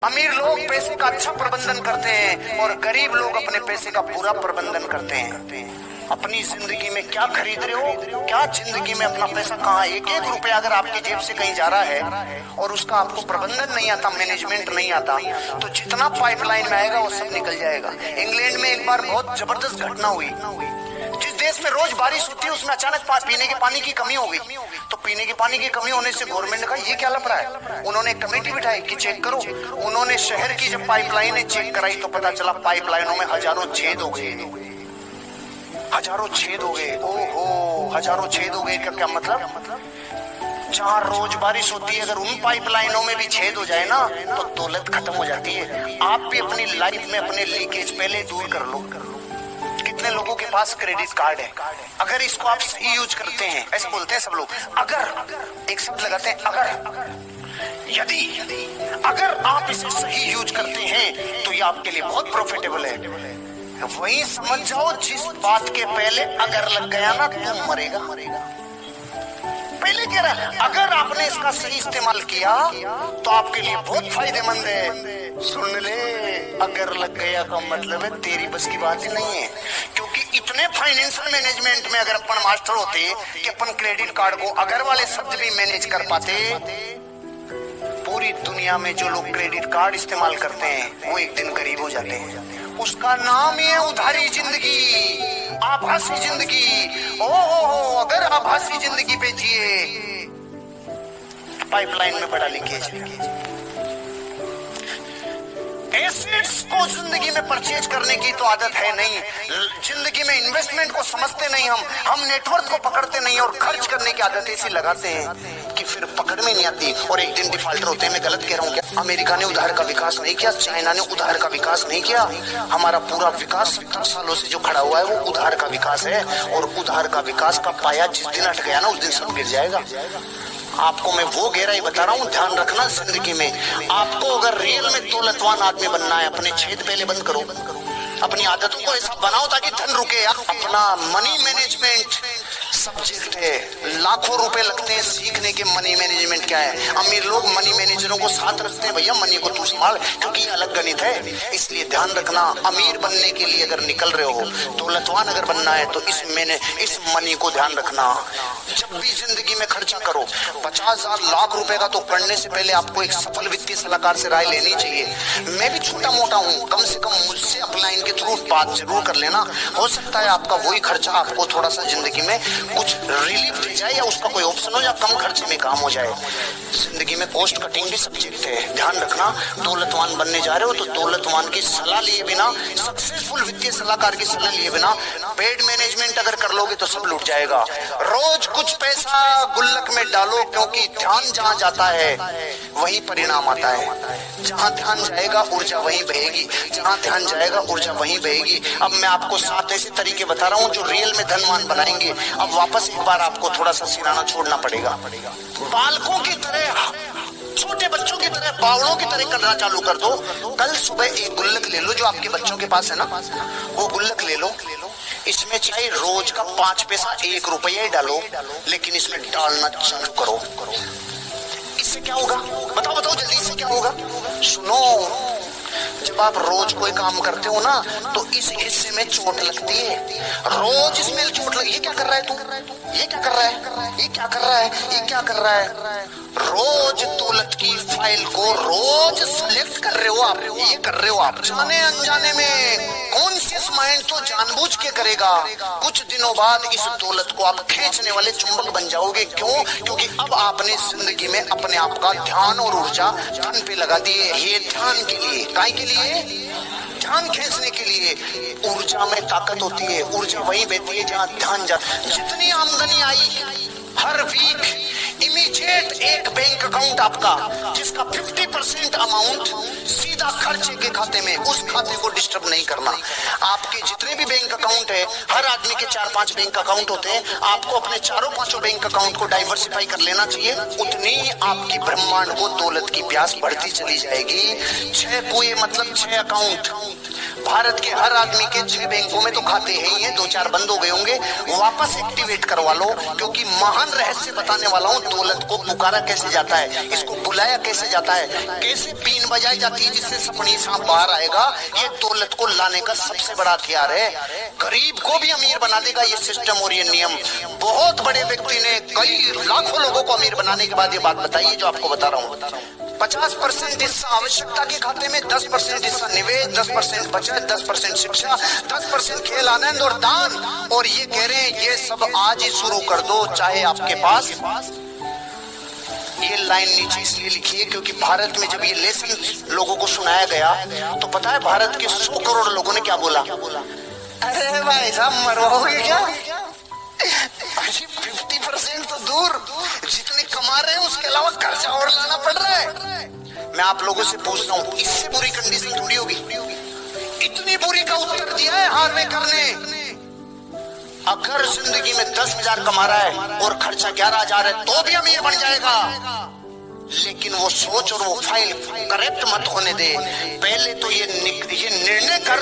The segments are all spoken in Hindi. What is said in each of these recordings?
अमीर लोग पैसे का अच्छा प्रबंधन करते हैं और गरीब लोग अपने पैसे का पूरा प्रबंधन करते हैं। अपनी जिंदगी में क्या खरीद रहे हो, क्या जिंदगी में अपना पैसा कहाँ, एक एक रुपया अगर आपकी जेब से कहीं जा रहा है और उसका आपको प्रबंधन नहीं आता, मैनेजमेंट नहीं आता, तो जितना पाइपलाइन में आएगा वो सब निकल जाएगा। इंग्लैंड में एक बार बहुत जबरदस्त घटना हुई। जिस देश में रोज बारिश होती है उसमें अचानक पीने के पानी की कमी हो गई। तो पीने के पानी की कमी होने से गवर्नमेंट ने कहा ये क्या लफड़ा है। उन्होंने एक कमेटी बिठाई कि चेक करो। उन्होंने शहर की जब पाइपलाइनें चेक कराई तो पता चला पाइपलाइनों में हजारों छेद हो गए, हजारों छेद हो गए। ओहो, हजारों छेद हो गए का क्या मतलब? जहाँ रोज बारिश होती है अगर उन पाइपलाइनों में भी छेद हो जाए ना तो दौलत खत्म हो जाती है। आप भी अपनी लाइफ में अपने लीकेज पहले दूर कर लो। कितने लोगों के पास क्रेडिट कार्ड है, अगर इसको आप सही यूज करते हैं, ऐसे बोलते हैं सब लोग, अगर एक शब्द लगाते हैं अगर, यदि अगर आप इसे सही यूज करते हैं तो ये आपके लिए बहुत प्रॉफिटेबल है। वही समझ जाओ जिस बात के पहले अगर लग गया ना तुम मरेगा। पहले कह रहा है अगर आपने इसका सही इस्तेमाल किया तो आपके लिए बहुत फायदेमंद है। सुन ले, अगर लग गया का मतलब है तेरी बस की बात ही नहीं है। क्योंकि इतने फाइनेंशियल मैनेजमेंट में अगर अपन मास्टर होते कि अपन क्रेडिट कार्ड को अगर वाले शब्द भी मैनेज कर पाते, पूरी दुनिया में जो लोग क्रेडिट कार्ड इस्तेमाल करते हैं वो एक दिन गरीब हो जाते हैं। उसका नाम ही है उधारी जिंदगी, आभासी जिंदगी। ओहो, अगर आभासी जिंदगी पे जिए, पाइपलाइन में बड़ा लीकेज। एसेट्स को जिंदगी में परचेज करने की तो आदत है नहीं, जिंदगी में इन्वेस्टमेंट को समझते नहीं, हम नेटवर्क को पकड़ते नहीं और खर्च करने की आदत ऐसी लगाते हैं कि फिर पकड़ में नहीं आती और एक दिन डिफॉल्टर होते हैं। मैं गलत कह रहा हूँ क्या? अमेरिका ने उधार का विकास नहीं किया, चाइना ने उधार का विकास नहीं किया। हमारा पूरा विकास 70 सालों से जो खड़ा हुआ है वो उधार का विकास है। और उधार का विकास का पाया जिस दिन हट गया ना उस दिन सब गिर जाएगा। आपको मैं वो गहराई बता रहा हूँ, ध्यान रखना जिंदगी में। आपको अगर रियल में दौलतवान आदमी बनना है, अपने छेद पहले बंद करो, अपनी आदतों को ऐसा बनाओ ताकि धन रुके। अपना मनी मैनेजमेंट सब्जेक्ट है, लाखों रुपए लगते हैं सीखने के मनी मैनेजमेंट क्या है। अमीर लोग मनी मैनेजरों को साथ रखते हैं, भैया मनी को तू संभाल, क्योंकि ये अलग गणित है। इसलिए ध्यान रखना, अमीर बनने के लिए अगर निकल रहे हो, दौलतवान अगर बनना है तो इस मनी को ध्यान रखना। जब भी जिंदगी में खर्चा करो 50,000 लाख रुपए का, तो करने से पहले आपको एक सफल वित्तीय सलाहकार से राय लेनी चाहिए। मैं भी छोटा मोटा हूँ, कम से कम मुझसे अपलाइन के थ्रू बात जरूर कर लेना। हो सकता है आपका वही खर्चा आपको थोड़ा सा जिंदगी में कुछ रिलीफ दे जाए या उसका कोई ऑप्शन हो या कम खर्चे में काम हो जाए। जिंदगी में कॉस्ट कटिंग भी सब्जेक्ट है, ध्यान रखना। दौलतवान बनने जा रहे हो तो दौलतवान की सलाह लिए बिना, सक्सेसफुल वित्तीय सलाहकार की सलाह लिए बिना पेड मैनेजमेंट अगर कर लोगे तो सब लूट जाएगा। रोज कुछ पैसा गुल्लक में डालो, क्योंकि ध्यान जहाँ जाता है वही परिणाम आता है। जहाँ ध्यान जाएगा ऊर्जा वहीं बहेगी, जहाँ ध्यान जाएगा ऊर्जा वहीं बहेगी। अब मैं आपको 7 ऐसे तरीके बता रहा हूँ जो रियल में धनवान बनाएंगे। अब वापस एक बार आपको थोड़ा सा सिराना छोड़ना पड़ेगा। बालकों की तरह, छोटे बच्चों की तरह, बावड़ों की तरह करना चालू कर दो। कल सुबह एक गुल्लक ले लो जो आपके बच्चों के पास है ना, वो गुल्लक ले लो। इसमें चाहे रोज का 5 पैसा 1 रुपया ही डालो, लेकिन इसमें डालना चालू करो। इससे क्या होगा बताओ बताओ जल्दी, इससे क्या होगा? सुनो, जब आप रोज कोई काम करते हो ना तो इस हिस्से में चोट लगती है। रोज इसमें चोट लगी। ये क्या कर रहा है तू? ये क्या कर रहा है? ये क्या कर रहा है? ये क्या कर रहा है? रोज दौलत की फाइल को रोज सिलेक्ट कर रहे हो आप, ये कर रहे हो आप। जाने अनजाने में कॉन्शियस माइंड तो जानबूझ के करेगा। कुछ दिनों बाद इस दौलत को आप खींचने वाले चुंबक बन जाओगे। क्यों? क्योंकि अब आपने जिंदगी में अपने आप का ध्यान और ऊर्जा धन पे लगा दी है। ये ध्यान के लिए, काय के लिए? ध्यान खींचने के लिए। ऊर्जा में ताकत होती है, ऊर्जा वहीं बहती है जहाँ ध्यान जाता है। जितनी आमदनी आई हर वीक इमीडिएट एक बैंक अकाउंट आपका जिसका 50% अमाउंट सीधा खर्च खर्चे के खाते में, उस खाते को डिस्टर्ब नहीं करना। आपके जितने भी बैंक अकाउंट है, हर आदमी के 4-5 बैंक अकाउंट होते हैं, आपको अपने 4-5 बैंक अकाउंट को डाइवर्सिफाई कर लेना चाहिए। उतनी आपकी ब्रह्मांड को दौलत की प्यास बढ़ती चली जाएगी। 6 कुएं मतलब 6 अकाउंट। भारत के हर आदमी के 6 बैंकों में तो खाते हैं ही हैं, 2-4 बंद हो गए होंगे, वापस एक्टिवेट करवा लो। क्योंकि महान रहस्य बताने वाला हूं, दौलत को पुकारा कैसे जाता है, इसको बुलाया कैसे जाता है, कैसे बीन बजाई जाती है जिससे सपनी सांप बाहर आएगा। ये दौलत को लाने का सबसे बड़ा हथियार है। गरीब को भी अमीर बना देगा ये सिस्टम और ये नियम। बहुत बड़े व्यक्ति ने कई लाखों लोगों को अमीर बनाने के बाद ये बात बताई है जो आपको बता रहा हूँ। 50% हिस्सा आवश्यकता के खाते में, 10% हिस्सा निवेश, 10% बचत, 10% शिक्षा, 10% खेल, आनंद और दान। और ये कह रहे हैं ये सब आज ही शुरू कर दो, चाहे आपके पास। ये लाइन नीचे इसलिए लिखी है क्योंकि भारत में जब ये लेसन लोगों को सुनाया गया तो पता है भारत के 100 करोड़ लोगों ने क्या बोला? अरे भाई साहब मरवाओगे क्या? 50% तो दूर, जितने कमा रहे हैं उसके अलावा खर्चा और लाना पड़ रहा है। मैं आप लोगों से पूछ रहा हूँ, इससे बुरी कंडीशन थोड़ी होगी। इतनी बुरी का उत्तर दिया है हार्वे करने। अगर जिंदगी में 10,000 कमा रहा है और खर्चा 11,000 है तो भी अमीर बन जाएगा। लेकिन वो सोच और वो फाइल करेक्ट मत होने दे। पहले तो ये निर्णय कर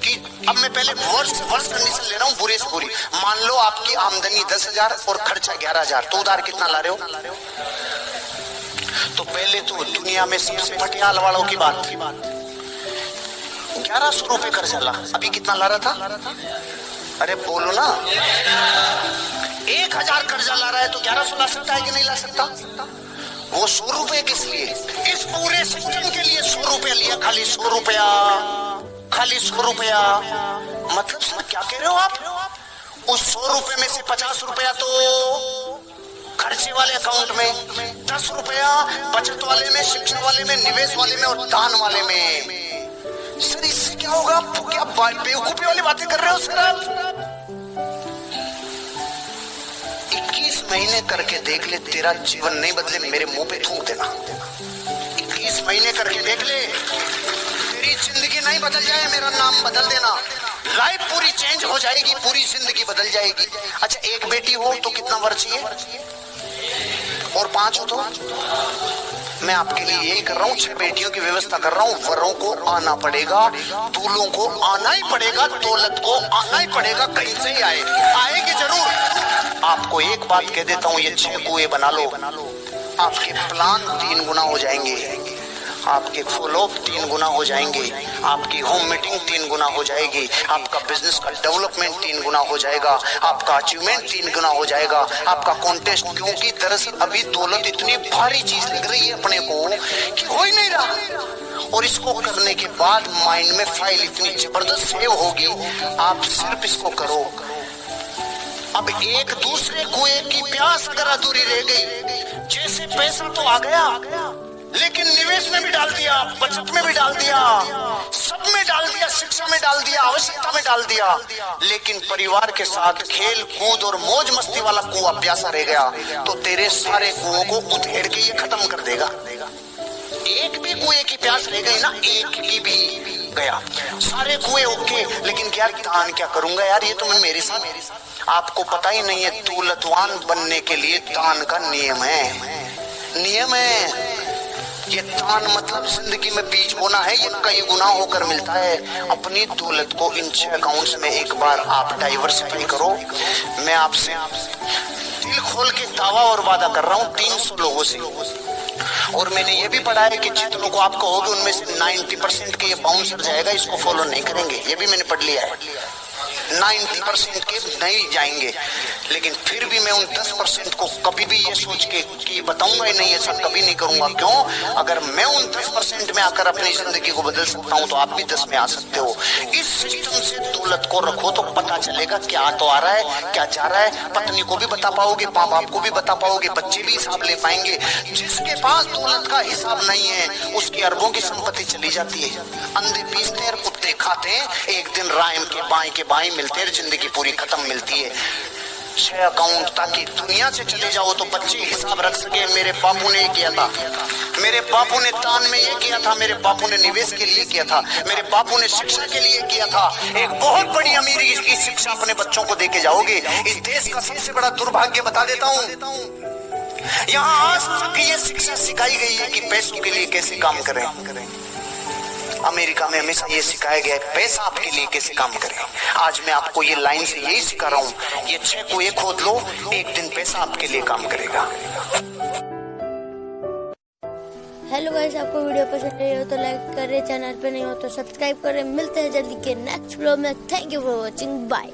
कि अब मैं पहले वर्ष कंडीशन ले रहा हूँ, बुरे से बुरी। मान लो आपकी आमदनी 10,000 और खर्चा 11,000, तो उधार कितना ला रहे हो? तो पहले तो दुनिया में सबसे पटियाल वालों की बात, 1100 रुपए कर्जा ला। अभी कितना ला रहा था? अरे बोलो ना। 1,000 कर्जा ला रहा है तो 1100 ला सकता है कि नहीं ला सकता? वो 100 रुपए किस लिए? इस पूरे सिस्टम के लिए 100 रुपया लिया, खाली 100 रुपया, खाली 100 रुपया। मतलब सर क्या कह रहे हो आप? उस 100 रुपए में से 50 रुपया तो खर्चे वाले अकाउंट में, 10 रुपया बचत वाले में, शिक्षा वाले में, निवेश वाले में और दान वाले में। सर इससे क्या होगा? क्या बेवकूफी वाली बातें कर रहे हो सर आप? 21 महीने करके देख ले, तेरा जीवन नहीं बदले मेरे मुंह पे थूक देना। 21 महीने करके देख ले, तेरी जिंदगी नहीं बदल जाए, मेरा नाम बदल देना। लाइफ पूरी चेंज हो जाएगी, पूरी जिंदगी बदल जाएगी। अच्छा एक बेटी हो तो कितना वर चाहिए? और 5 हो तो? मैं आपके लिए यही कर रहा हूँ, 6 बेटियों की व्यवस्था कर रहा हूँ। वरों को आना पड़ेगा, दूल्हों को आना ही पड़ेगा, दौलत को आना ही पड़ेगा, कहीं से ही आएगी जरूर। आपको एक बात कह देता हूँ, ये 6 कुएं बना लो, आपके प्लान 3 गुना हो जाएंगे, आपके फॉलोअप 3 गुना हो जाएंगे, आपकी होम मीटिंग 3 गुना हो जाएगी, आपका बिजनेस का डेवलपमेंट 3 गुना हो जाएगा, आपका अचीवमेंट 3 गुना हो जाएगा, आपका कॉन्टेस्ट। क्योंकि दरअसल अभी दौलत इतनी भारी चीज लग रही है अपने को कि हो ही नहीं रहा। और इसको करने के बाद माइंड में फाइल इतनी जबरदस्त सेव होगी, आप सिर्फ इसको करो। अब एक दूसरे कुएं की प्यास अगर अधूरी रह गई, जैसे पैसा तो आ गया लेकिन निवेश में भी डाल दिया, बचत में भी डाल दिया, सब में डाल दिया, शिक्षा में डाल दिया, आवश्यकता में डाल दिया, लेकिन परिवार के साथ खेल कूद और मौज मस्ती वाला कुआं प्यासा रह गया, तो तेरे सारे कुओं को उधेड़ के ये खत्म कर देगा। एक भी कुएं की प्यास रह गई ना, एक की भी गया, सारे कुएं ओके। लेकिन यार दान क्या करूंगा यार, ये तो मैं मेरे साथ, आपको पता ही नहीं है दौलतवान बनने के लिए दान का नियम है। ये दान मतलब जिंदगी में बीज बोना है, ये कई गुना होकर मिलता है। अपनी दौलत को इन 6 अकाउंट्स में एक बार आप डाइवर्सिफाई करो। मैं आपसे दिल खोल के दावा और वादा कर रहा हूँ 300 लोगों से, और मैंने ये भी पढ़ा है कि जितनों को आप कहोगे उनमें से 90% के ये बाउंसर जाएगा, इसको फॉलो नहीं करेंगे। ये भी मैंने पढ़ लिया है, 90% के नहीं जाएंगे। लेकिन फिर भी मैं उन 10% को कभी भी ये सोच के बताऊंगा ही नहीं, ऐसा कभी नहीं करूंगा। क्यों? अगर मैं उन 10% में आकर अपनी जिंदगी को बदल सकता हूं तो आप भी 10 में आ सकते हो। इस सिस्टम से दौलत को रखो तो पता चलेगा क्या तो आ रहा है, क्या जा रहा है। पत्नी को भी बता पाओगे, माँ बाप को भी बता पाओगे, बच्चे भी हिसाब ले पाएंगे। जिसके पास दौलत का हिसाब नहीं है उसकी अरबों की संपत्ति चली जाती है। अंधे पीसते हैं, कुत्ते खाते हैं, एक दिन राम के बाएं मिलते हैं, जिंदगी पूरी खत्म मिलती है। 6 अकाउंट, ताकि दुनिया से चले जाओ तो बच्चे हिसाब रख सके मेरे बापू ने ये किया था, मेरे बापू ने दान में ये किया था, मेरे बापू ने निवेश के लिए किया था, मेरे बापू ने शिक्षा के लिए किया था। एक बहुत बड़ी अमीरी की शिक्षा अपने बच्चों को देके जाओगे। इस देश का सबसे बड़ा दुर्भाग्य बता देता हूँ, यहाँ आज तक ये शिक्षा सिखाई गई है कि पैसों के लिए कैसे काम करें। अमेरिका में हमेशा ये सिखाया गया है पैसा आपके लिए कैसे काम करे। आज मैं आपको ये लाइन से यही सिखा रहा हूँ, ये 6 को एक खोद लो, एक दिन पैसा आपके लिए काम करेगा। हेलो गाइस, आपको वीडियो पसंद आई हो तो लाइक करें, चैनल पे नहीं हो तो सब्सक्राइब करें। मिलते हैं जल्दी के नेक्स्ट वीडियो में। Thank you for watching, bye.